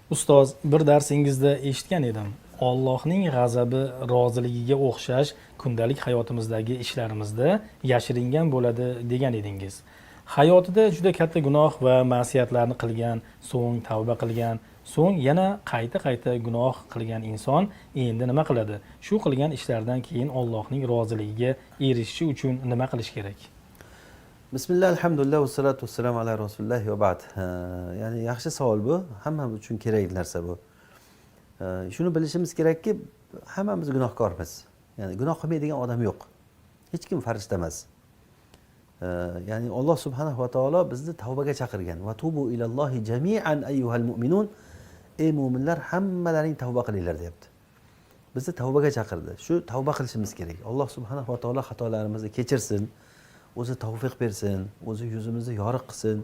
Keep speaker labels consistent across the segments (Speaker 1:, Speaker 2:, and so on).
Speaker 1: Ustoz, bir darsingizda eshitgan edim. Allohning g'azabi roziligiga o'xshash kundalik hayotimizdagi ishlarimizda yashiringan bo'ladi degan edingiz. Hayotida juda katta gunoh va ma'siyatlarni qilgan, so'ng tavba qilgan, so'ng yana qayta gunoh qilgan inson endi nima qiladi? Shu qilgan ishlardan keyin Allohning roziligiga erishishi uchun nima qilish kerak?
Speaker 2: Bismillah, alhamdulillah, vassalatu vassalamu ala rasulillah va ba'd. Ya'ni yaxshi savol bu. Hammamiz uchun kerak narsa bu. Shuni bilishimiz kerakki, hammamiz gunohkormiz. Ya'ni gunoh qilmaydigan odam yo'q. Hech kim farishta emas. Ya'ni Alloh subhanahu va taolo bizni tavbaga chaqirgan. Va tubu ilallohi jami'an ayyuhal mu'minun. Ey mu'minlar, hammalaring tavba qilinglar deyapti. Bizni tavbaga chaqirdi. Shu tavba qilishimiz kerak. Alloh subhanahu va taolo xatolarimizni kechirsin. O'zi tavfiq bersin, o'zi yuzimizni yoriq qilsin.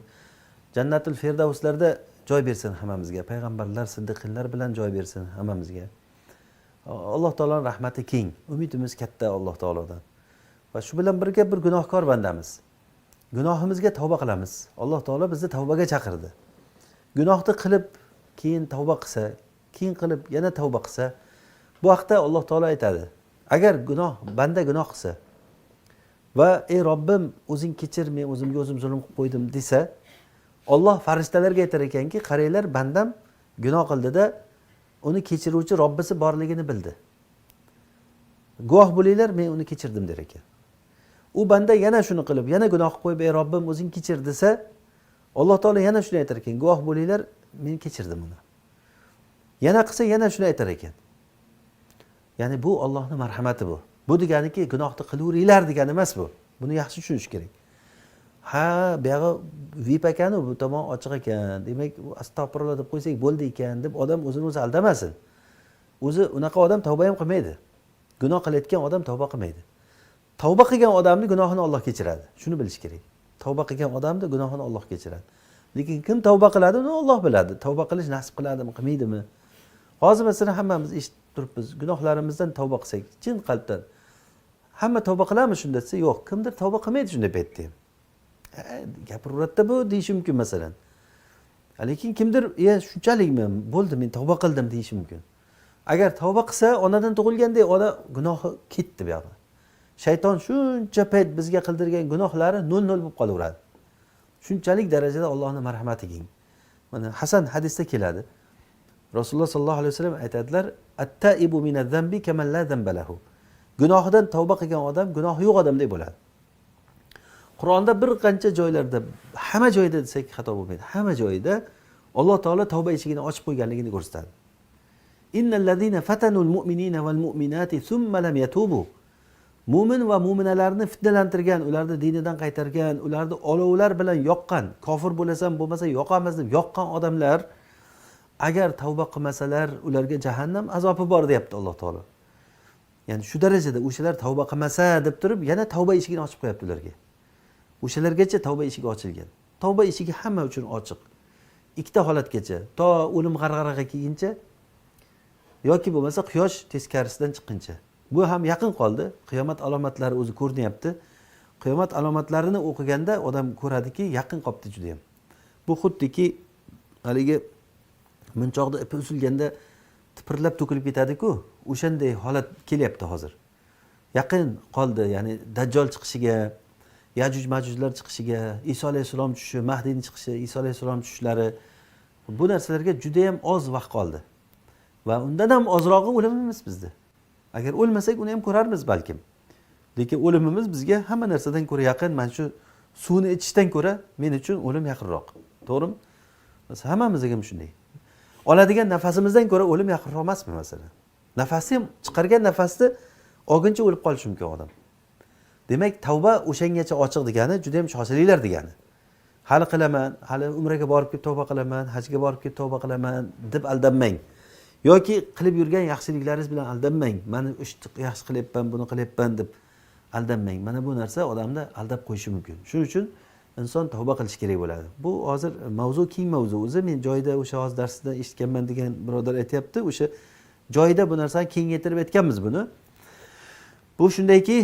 Speaker 2: Jannatul Firdavslarda joy bersin hammamizga. Payg'ambarlar, siddiqlar bilan joy bersin hammamizga. Alloh taoloning rahmati keng. Umidimiz katta Alloh taolodan. Va shu bilan birga bir gunohkor bandamiz. Gunohimizga tavba qilamiz. Alloh taolo bizni tavbaga chaqirdi. Gunohni qilib, keyin tavba qilsa, keyin qilib yana tavba qilsa, bu vaqtda Alloh taolo aytadi: agar banda gunoh qilsa va ey Robbim o'zing kechir, men o'zimga o'zim zulm qilib qo'ydim desa, Alloh farishtalarga aytar ekanki, qaranglar, bandam gunoh qildida uni kechiruvchi Robbisi borligini bildi. Guvoh bo'linglar, men uni kechirdim der ekan. U banda yana shuni qilib, yana gunoh qilib qo'yib, ey Robbim o'zing kechir desa, Alloh taolo yana shuni aytar ekan, guvoh bo'linglar, men kechirdim uni. Yana qilsa yana shuni aytar ekan. Ya'ni bu Allohning marhamati bu. Bu deganiki gunohni qilaveringlar degani emas bu. Buni yaxshi tushunish kerak. Ha, bu yog'i VIP ekan, bu tomon ochiq ekan. Demak, astag'firulloh deb qo'ysak bo'ldi ekan deb odam o'zini o'zi aldamasin. O'zi unaqa odam tavba ham qilmaydi. Gunoh qilayotgan odam tavba qilmaydi. Tavba qilgan odamning gunohini Alloh kechiradi. Shuni bilish kerak. Tavba qilgan odamning gunohini Alloh kechiradi. Lekin kim tavba qiladi, uni Alloh biladi. Tavba qilish nasib qiladimi, qilmaydimi? Hozir masalan hammamiz eshitib turibmiz. Gunohlarimizdan tavba qilsak, chin qalbdan hamma tavba qiladimi shunda desa, yo'q, kimdir tavba qilmaydi shunday paytda ham. Gapiraveradi bu deyish mumkin masalan. Lekin kimdir, shunchalikmi, bo'ldi, men tavba qildim deyish mumkin. Agar tavba qilsa, onadan tug'ilgandek ona gunohi ketdi bu yoqda. Shayton shuncha payt bizga qildirgan gunohlari 0 bo'lib qolaveradi. Shunchalik darajada Allohning marhamati keng. Mana Hasan hadisda keladi. Rasululloh sollallohu alayhi vasallam aytadilar: "At-taibu minaz-zambi kaman la zamba lahu." Gunohidan tavba qilgan odam gunohi yo'q odamdek bo'ladi. Qur'onda bir qancha joylarda, hamma joyda desak xato bo'lmaydi. Hamma joyda Alloh taolo tavba eshigini ochib qo'yganligini ko'rsatadi. Innallazina fatanul mu'minina wal mu'minati thumma lam yatubu. Mu'min va mu'minalarni fitnalantirgan, ularni dinidan qaytargan, ularni olovlar bilan yoqqan, kofir bo'lasam bo'lmasa yoqamiz deb yoqqan odamlar agar tavba qilmasalar, ularga jahannam azobi bor deyapti Alloh taolo. Ya'ni shu darajada o'shalar tavba qilmasa deb turib, yana tavba eshigini ochib qo'yapti ularga. O'shalargacha tavba eshigi ochilgan. Tavba eshigi hamma uchun ochiq. Ikkita holatgacha, to o'lim g'arg'araga kelguncha yoki bo'lmasa quyosh teskarisidan chiqquncha. Bu ham yaqin qoldi. Qiyomat alomatlari o'zi ko'rinyapti. Qiyomat alomatlarini o'qiganda odam ko'radiki, yaqin qolibdi juda ham. Bu xuddiki haligi munchoqda ipi uzilganda tipirlab to'kilib ketadi-ku, o'shanday holat kelyapti hozir. Yaqin qoldi, ya'ni Dajjol chiqishiga, Yajuj Majujlar chiqishiga, Iso alayhisalom tushishi, Mahdiyning chiqishi, Iso alayhisalom tushishlari, bu narsalarga juda ham oz vaqt qoldi. Va undan ham ozrog'i o'limimiz bizda. Agar o'lmasak uni ham ko'rarmiz balkim. Lekin o'limimiz bizga hamma narsadan ko'ra yaqin. Mana shu suvni ichishdan ko'ra men uchun o'lim yaqinroq. To'g'rimi? Masalan, hammamizga ham shunday. Oladigan nafasimizdan ko'ra o'lim yaqinroq emasmi masalan? Nafasi ham chiqargan nafasni olguncha o'lib qolishi mumkin odam. Demak, tavba o'shangacha ochiq degani juda ham shoshilinglar degani. Hali qilaman, hali umraga borib kelib tavba qilaman, hajga borib kelib tavba qilaman deb aldanmang. Yoki qilib yurgan yaxshiliklaringiz bilan aldanmang. Mana yaxshi qilyapman, buni qilyapman deb aldanmang. Mana bu narsa odamni aldab qo'yishi mumkin. Shuning uchun inson tavba qilish kerak bo'ladi. Bu hozir mavzu keng mavzu. O'zi men joyida o'sha hozir darsda eshitganman degan birodar aytayapti. O'sha joyida bu narsani kengaytirib aytganmiz buni. Bu shundayki,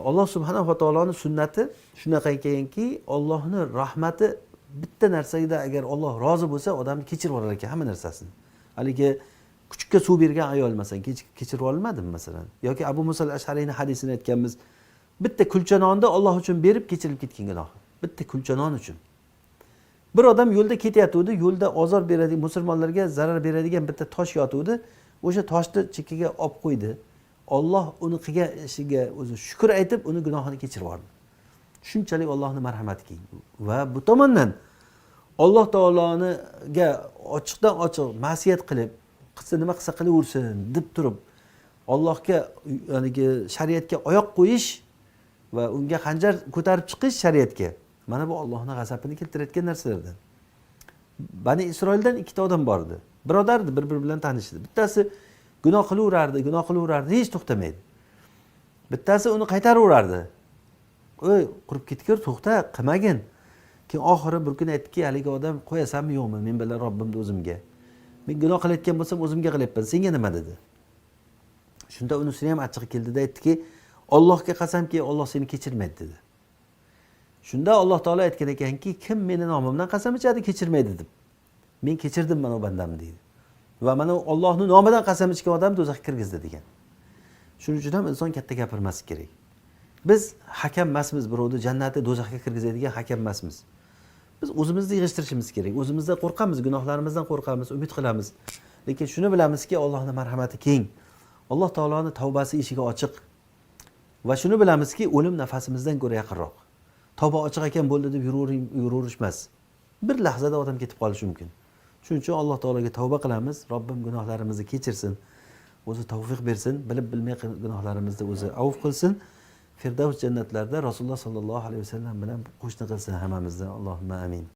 Speaker 2: Alloh subhanahu va taoloning sunnati shunaqa ekanki, Allohning rahmati bitta narsaga agar Alloh rozi bo'lsa, odamni kechirib yuborar ekan hamma narsasini. Haligi kuchukka suv bergan ayol masalan kechirib olmadimi masalan? Yoki Abu Muso al-Ash'ariyning hadisini aytganmiz. Bitta kulcha nonni Alloh uchun berib kechirilib ketgan gunoh. Bitta kulcha non uchun. Bir odam yo'lda ketayotgandi, yo'lda ozor beradigan, musulmonlarga zarar beradigan bitta tosh yotuvdi. O'sha toshni chekkaga olib qo'ydi. Alloh uni qilgan ishiga o'zi shukr aytib, uni gunohini kechirib yubordi. Shunchalik Allohning marhamati keng. Va bu tomondan Alloh taoloniga ochiqdan ochiq ma'siyat qilib, qilsa nima qilsa qilaversin deb turib, Allohga ya'ni shariatga oyoq qo'yish va unga xanjar ko'tarib chiqish shariatga. Mana bu Allohning g'azabini keltirayotgan narsalardan. Bani Isroildan ikkita odam bor edi. Birodar edi, bir-biri bilan tanishdi. Bittasi gunoh qilaverardi, hech to'xtamaydi. Bittasi uni qaytaraverardi. Oy, qurib ketgur, to'xta, qilmagin. Keyin oxiri bir kun aytdiki, haligi odam qo'yasanmi yo'qmi? Men bilan Robbimni o'zimga. Men gunoh qilayotgan bo'lsam o'zimga qilyapman. Senga nima dedi? Shunda unisining ham achchig'i keldida aytdiki, Allohga qasamki, Alloh seni kechirmaydi dedi. Shunda Alloh taolo aytgan ekanki, kim meni nomimdan qasam ichadi, kechirmaydi deb. Men kechirdim mana bandamni deydi. Va mana Allohning nomidan qasam ichgan odam do'zaxga kirgizdi degan. Shuning uchun ham inson katta gapirmaslik kerak. Biz hakam emasmiz, birovni jannatga do'zaxga kirgizadigan hakam emasmiz. Biz o'zimizni yig'ishtirishimiz kerak. O'zimizdan qo'rqamiz, gunohlarimizdan qo'rqamiz, umid qilamiz. Lekin shuni bilamizki, Allohning marhamati keng. Alloh taoloning tavbasi eshigi ochiq. Va shuni bilamizki, o'lim nafasimizdan ko'ra yaqinroq. Tavba ochiq ekan bo'ldi deb yuraverish emas. Bir lahzada odam ketib qolishi mumkin. Shuning uchun Alloh taologa tavba qilamiz. Robbim gunohlarimizni kechirsin. O'zi tavfiq bersin, bilib bilmay gunohlarimizni o'zi avf qilsin. Firdavs jannatlarda Rasululloh sallallohu alayhi vasallam bilan qo'shni qilsin hammamizni. Allohumma amin.